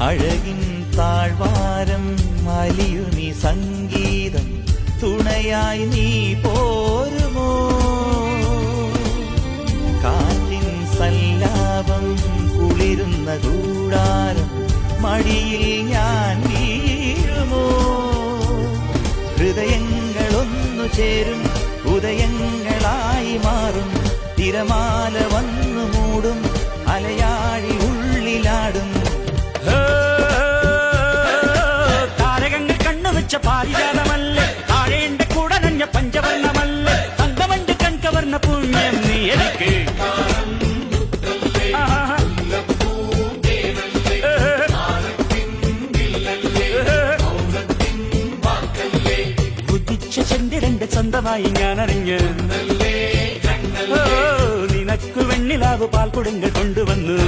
അഴകിൻ താഴ്വാരം അലിയുമി സംഗീതം തുണയായി നീ പോരുമോ കാറ്റിൻ സല്ലാപം കുളിരുന്ന കൂടാരം മടിയിൽ ഞാൻ വീഴുമോ ഹൃദയങ്ങളൊന്നു ചേരും ഉദയങ്ങളായി മാറും തിരമാല വന്നു മൂടും അലയാഴി ഉള്ളിലാടും താരകങ്ങൾ കണ്ണുവെച്ച പാരിജാതമല്ലേ താഴേണ്ട കൂടെ നഞ്ഞ പഞ്ചവർണ്ണമല്ലേ തങ്കമണ്ട് കൺകവർണ്ണ പുണ്യം നീ എനിക്ക് ഉദിച്ച ചന്ദ്രന്റെ സ്വന്തമായി ഞാൻ അറിഞ്ഞ് നിനക്കു വെണ്ണിലാവ് പാൽക്കുടങ്ങൾ കൊണ്ടുവന്നു